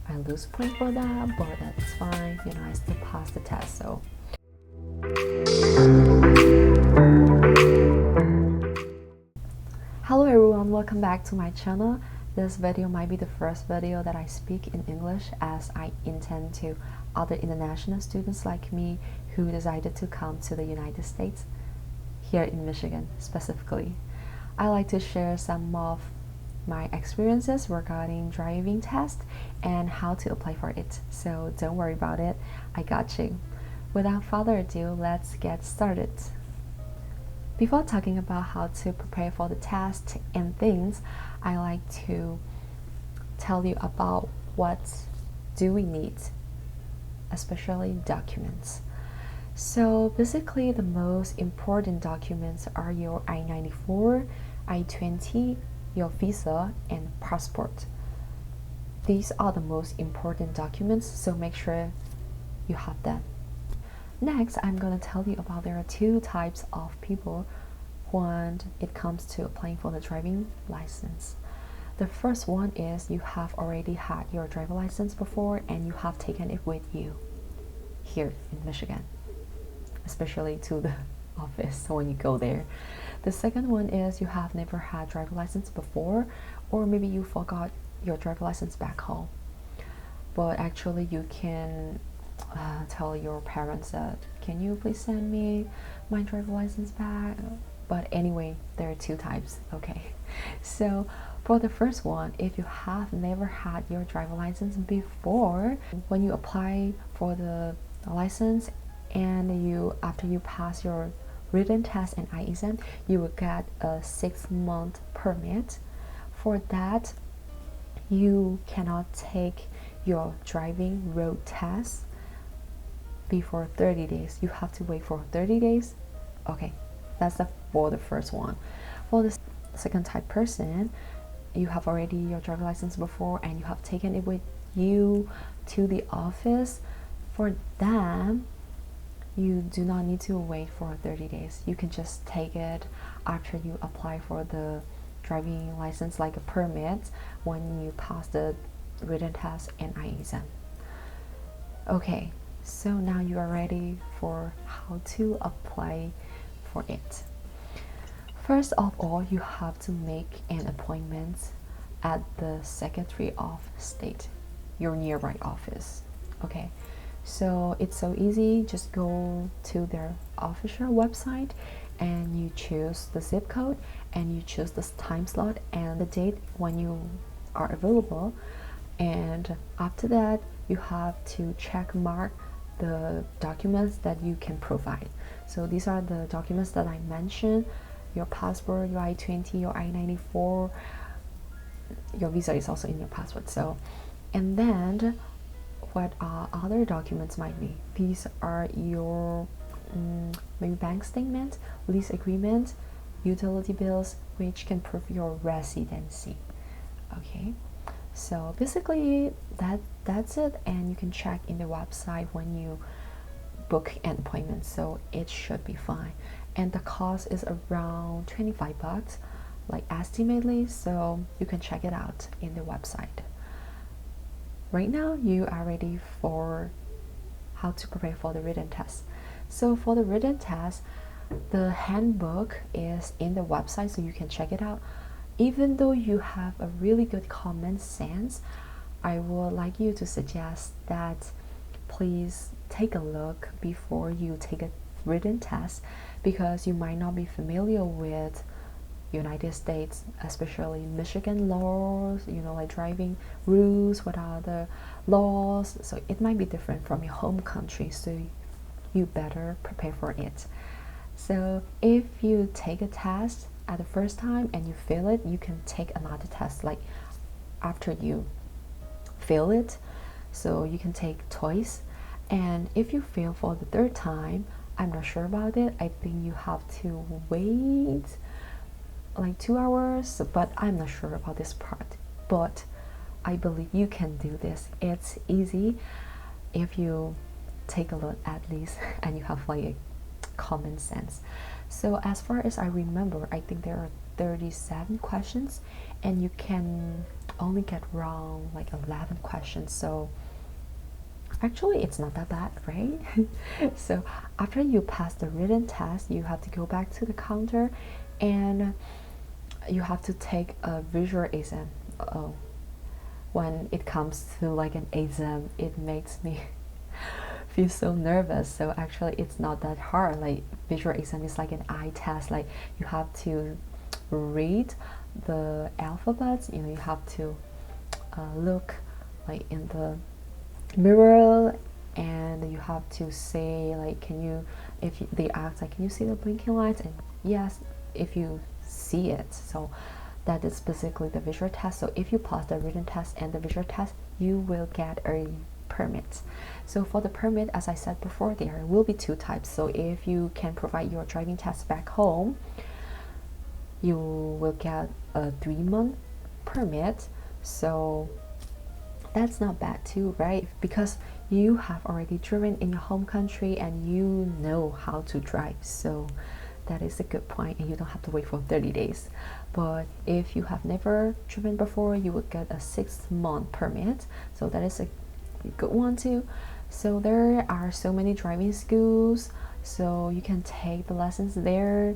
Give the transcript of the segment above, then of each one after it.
I lose point for that, but that's fine. You know, I still passed the test. So hello everyone, welcome back to my channel. This video might be the first video that I speak in English, as I intend to other international students like me who decided to come to the United States, here in Michigan specifically. I like to share some of my experiences regarding driving test and how to apply for it. So don't worry about it, I got you. Without further ado, let's get started. Before talking about how to prepare for the test and things, I like to tell you about what do we need, especially documents. So basically the most important documents are your I-94, I-20, your visa, and passport. These are the most important documents, so make sure you have them. Next, I'm going to tell you about there are two types of people when it comes to applying for the driving license. The first one is you have already had your driver license before and you have taken it with you here in Michigan, especially to the office when you go there. The second one is you have never had driver license before, or maybe you forgot your driver license back home, but actually you can tell your parents that, can you please send me my driver license back? But anyway, there are two types. Okay, so for the first one, if you have never had your driver license before, when you apply for the license and after you pass your written test and eye exam, you will get a 6-month permit. For that, you cannot take your driving road test before 30 days. You have to wait for 30 days. Okay, that's for the first one. For the second type person, you have already your driver license before and you have taken it with you to the office. For them, you do not need to wait for 30 days. You can just take it after you apply for the driving license, like a permit, when you pass the written test and eye exam. Okay, so now you are ready for how to apply for it. First of all, you have to make an appointment at the Secretary of State, your nearby office. Okay, so it's so easy. Just go to their official website and you choose the zip code and you choose the time slot and the date when you are available, and after that you have to check mark the documents that you can provide. So these are the documents that I mentioned: your passport, your I-20, your I-94, your visa is also in your passport. So, and then what other documents might be? These are your maybe bank statement, lease agreement, utility bills, which can prove your residency. Okay, so basically that's it, and you can check in the website when you book an appointment, so it should be fine. And the cost is around $25, like estimately, so you can check it out in the website. Right now you are ready for how to prepare for the written test. So for the written test, the handbook is in the website, so you can check it out. Even though you have a really good common sense, I would like you to suggest that please take a look before you take a written test, because you might not be familiar with United States, especially Michigan laws, you know, like driving rules, what are the laws, so it might be different from your home country, so you better prepare for it. So if you take a test at the first time and you fail it, you can take another test like after you fail it, so you can take twice. And if you fail for the third time, I'm not sure about it, I think you have to wait like 2 hours, but I'm not sure about this part. But I believe you can do this. It's easy if you take a look at least and you have like a common sense. So as far as I remember, I think there are 37 questions and you can only get wrong like 11 questions. So actually it's not that bad, right? So after you pass the written test, you have to go back to the counter and you have to take a visual exam. Oh, when it comes to like an exam, it makes me feel so nervous. So actually it's not that hard. Like visual exam is like an eye test. Like you have to read the alphabets, you know, you have to look like in the mirror, and you have to say like, can you, if you, they ask like, can you see the blinking lights, and yes, if you see it. So that is basically the visual test. So if you pass the written test and the visual test, you will get a permit. So for the permit, as I said before, there will be two types. So if you can provide your driving test back home, you will get a 3-month permit. So that's not bad too, right? Because you have already driven in your home country and you know how to drive. So that is a good point, and you don't have to wait for 30 days. But if you have never driven before, you would get a 6-month permit. So that is a good one too. So there are so many driving schools, so you can take the lessons there,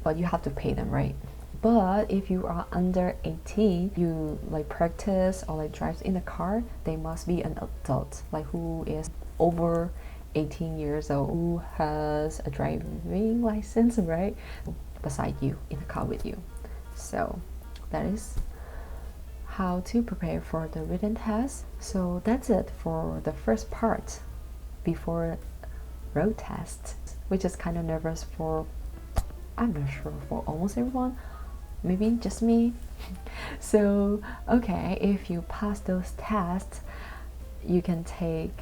but you have to pay them, right? But if you are under 18, you like practice or like drive in a car, they must be an adult, like who is over 18 years old, who has a driving license, right, beside you in the car with you. So that is how to prepare for the written test. So that's it for the first part before road test, which is kind of nervous for, I'm not sure, for almost everyone, maybe just me. So okay, if you pass those tests, you can take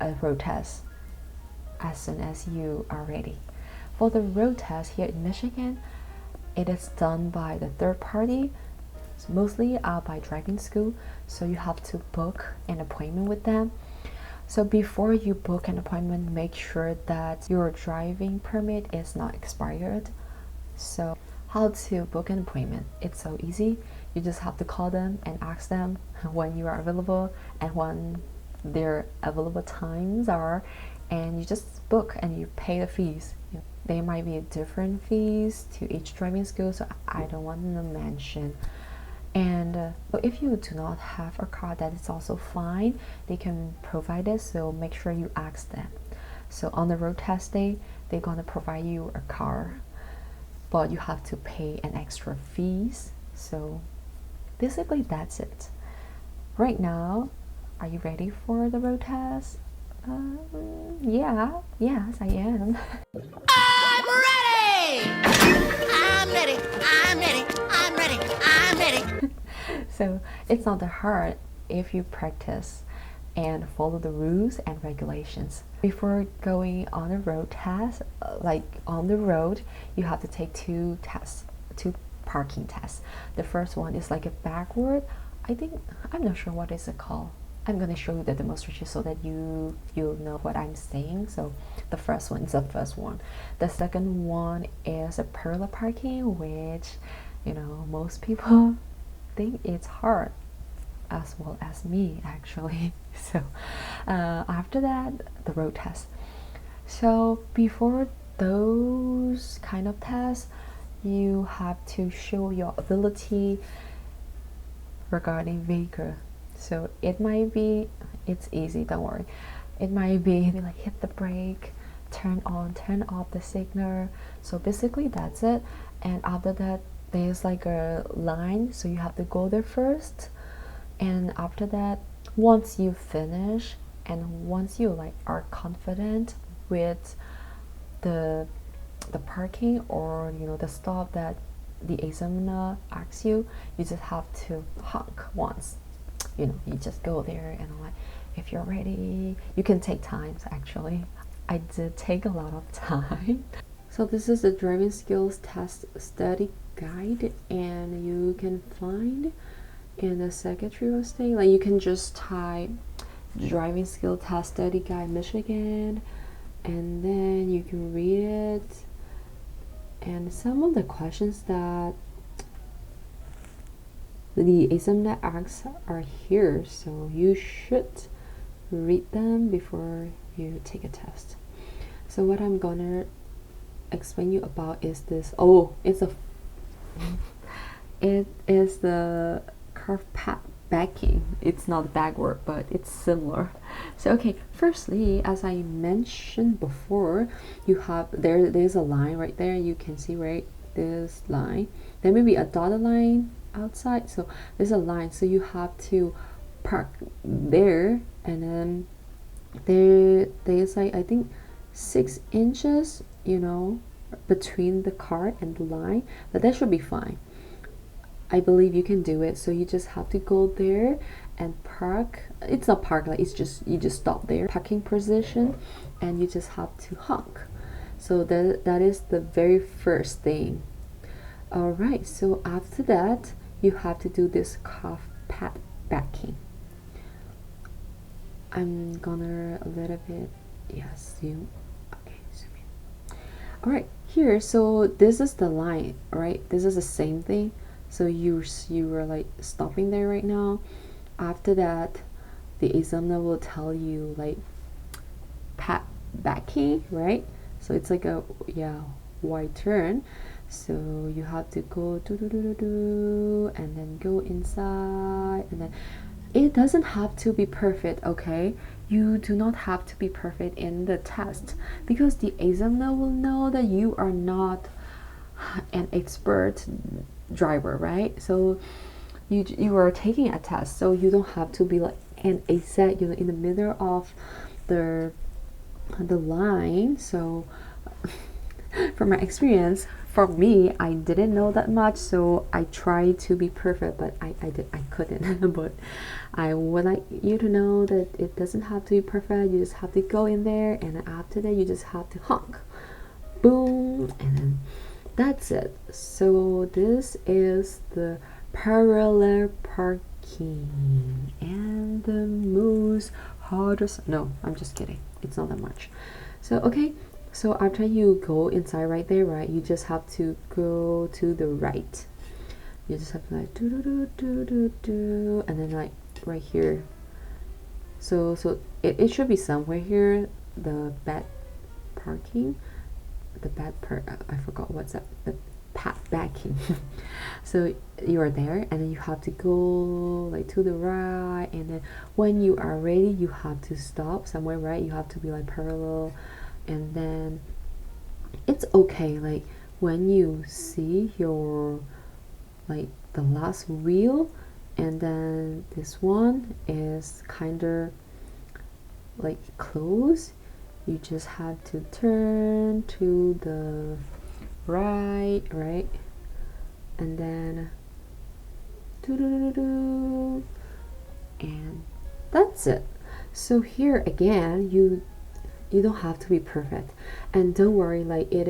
a road test as soon as you are ready. For the road test here in Michigan, it is done by the third party, mostly by driving school, so you have to book an appointment with them. So before you book an appointment, make sure that your driving permit is not expired. So how to book an appointment? It's so easy. You just have to call them and ask them when you are available and when their available times are, and you just book and you pay the fees. They might be different fees to each driving school, so I don't want to mention. And if you do not have a car, that is also fine. They can provide it, so make sure you ask them. So on the road test day, they're gonna provide you a car, but you have to pay an extra fees. So basically that's it. Right now, are you ready for the road test? Yeah, yes, I am. I'm ready! I'm ready! I'm ready! I'm ready! I'm ready! So it's not that hard if you practice and follow the rules and regulations. Before going on a road test, like on the road, you have to take two parking tests. The first one is like a backward, I'm not sure what is it called. I'm gonna show you the demonstration so that you'll know what I'm saying. So the first one is the first one. The second one is a parallel parking, which, you know, most people think it's hard, as well as me actually. So after that, the road test. So before those kind of tests, you have to show your ability regarding vehicle. So it might be, it's easy, don't worry. It might be like hit the brake, turn on, turn off the signal. So basically that's it. And after that, there's like a line, so you have to go there first. And after that, once you finish and once you like are confident with the parking, or you know, the stop that the examiner asks you, you just have to honk once. You know, you just go there and like, if you're ready, you can take times. Actually, I did take a lot of time. So this is the driving skills test study guide, and you can find in the Secretary of State, like you can just type driving skill test study guide Michigan, and then you can read it. And some of the questions that the examiner asks are here, so you should read them before you take a test. So what I'm gonna explain you about is this. Oh, it is the curve path backing. It's not backward, but it's similar. So okay, firstly, as I mentioned before, you have there's a line right there. You can see, right, this line. There may be a dotted line outside, so there's a line. So you have to park there, and then there's like, I think 6 inches, you know, between the car and the line, but that should be fine. I believe you can do it. So you just have to go there and park. It's not park, like, it's just, you just stop there, parking position, and you just have to honk. So that is the very first thing. All right, so after that you have to do this curve path backing. I'm gonna a little bit, yes, zoom. Okay, zoom in. All right, here, so this is the line, right? This is the same thing. So you were like stopping there right now. After that, the examiner will tell you like path backing, right? So it's like a, yeah, wide turn. So you have to go and then go inside, and then it doesn't have to be perfect, okay? You do not have to be perfect in the test, because the examiner will know that you are not an expert driver, right? So you are taking a test, so you don't have to be like an exact, you know, in the middle of the line. So from my experience, for me, I didn't know that much, so I tried to be perfect, but I couldn't. But I would like you to know that it doesn't have to be perfect. You just have to go in there, and after that you just have to honk, boom, and then that's it. So this is the parallel parking, and the most hardest, no, I'm just kidding, it's not that much. So okay, so after you go inside right there, right, you just have to go to the right. You just have to like do, and then like right here. So it should be somewhere here, the bad parking, I forgot what's that, the path backing. So you are there, and then you have to go like to the right, and then when you are ready, you have to stop somewhere, right? You have to be like parallel, and then it's okay, like when you see your like the last wheel, and then this one is kind of like close, you just have to turn to the right, and then and that's it. So here again, you don't have to be perfect, and don't worry, like it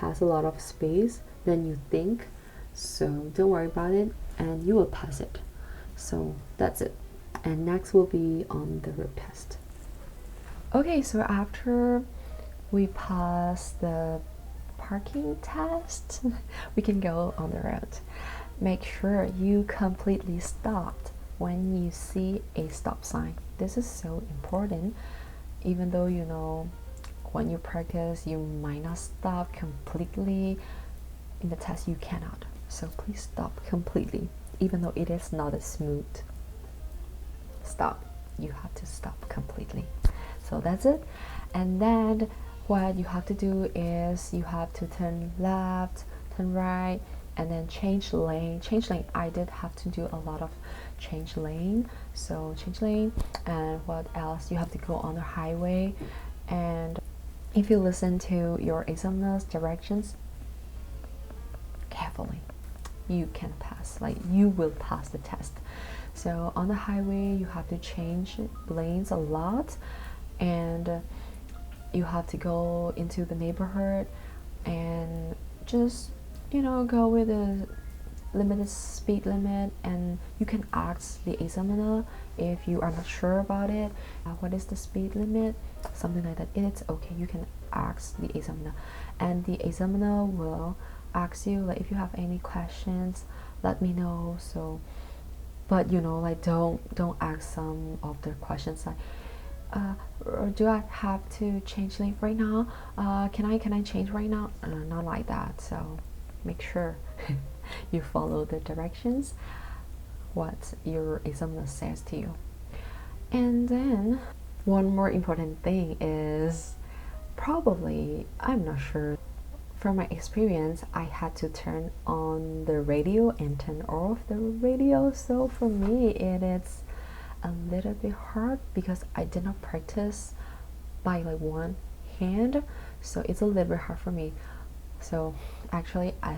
has a lot of space than you think, so don't worry about it, and you will pass it. So that's it, and next will be on the road test. Okay, so after we pass the parking test, we can go on the road. Make sure you completely stopped when you see a stop sign. This is so important. Even though, you know, when you practice, you might not stop completely. In the test, you cannot. So please stop completely, even though it is not a smooth stop. You have to stop completely. So that's it. And then what you have to do is you have to turn left, turn right, and then change lane. I did have to do a lot of change lane. So change lane, and what else? You have to go on the highway, and if you listen to your examiner's directions carefully, you can pass, like you will pass the test. So on the highway, you have to change lanes a lot, and you have to go into the neighborhood and just, you know, go with the limited speed limit, and you can ask the examiner if you are not sure about it. What is the speed limit? Something like that. It's okay. You can ask the examiner, and the examiner will ask you like if you have any questions let me know. So, but you know, like don't ask some of the questions like, or do I have to change leave right now? Can I change right now? Not like that. So make sure you follow the directions what your examiner says to you. And then one more important thing is, probably, I'm not sure, from my experience, I had to turn on the radio and turn off the radio. So for me it is a little bit hard because I did not practice by like one hand, so it's a little bit hard for me. So actually I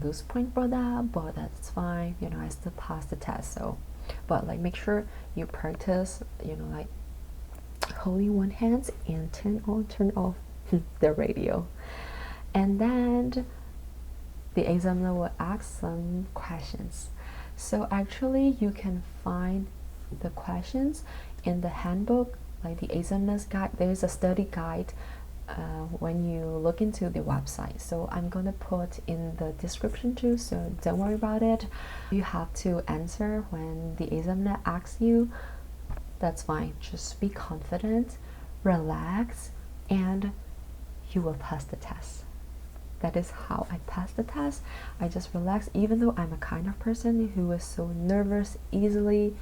lose point for that, but that's fine, you know, I still pass the test. So but like make sure you practice, you know, like holding one hand and turn on turn off the radio. And then the examiner will ask some questions. So actually you can find the questions in the handbook, like the examiner's guide. There's a study guide when you look into the website. So I'm gonna put in the description too, so don't worry about it. You have to answer when the examiner asks you. That's fine. Just be confident, relax, and you will pass the test. That is how I passed the test. I just relax, even though I'm a kind of person who is so nervous easily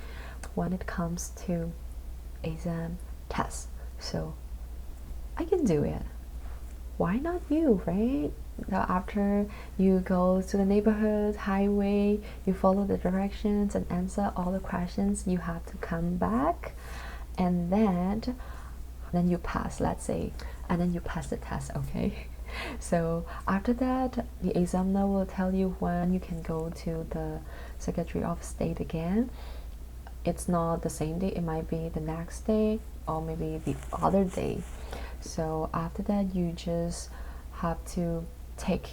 when it comes to exam tests. So I can do it. Why not you, right? After you go to the neighborhood highway, you follow the directions and answer all the questions, you have to come back, and then you pass, let's say, and then you pass the test, okay? So after that, the examiner will tell you when you can go to the Secretary of State again. It's not the same day, it might be the next day or maybe the other day. So after that, you just have to take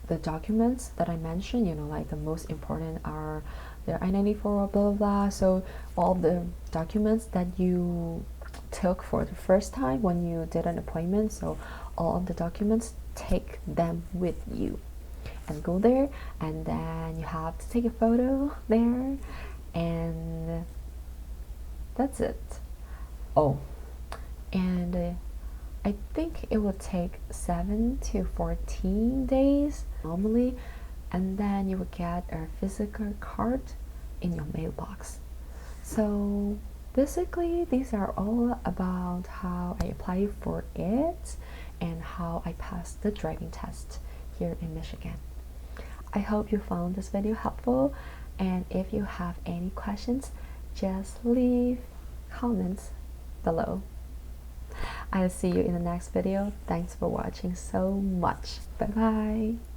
the documents that I mentioned, you know, like the most important are the I-94, blah blah blah. So all the documents that you took for the first time when you did an appointment, so all of the documents, take them with you and go there, and then you have to take a photo there, and that's it. Oh, and I think it will take 7 to 14 days normally, and then you will get a physical card in your mailbox. So basically these are all about how I apply for it and how I passed the driving test here in Michigan. I hope you found this video helpful, and if you have any questions, just leave comments below. I'll see you in the next video. Thanks for watching so much. Bye bye.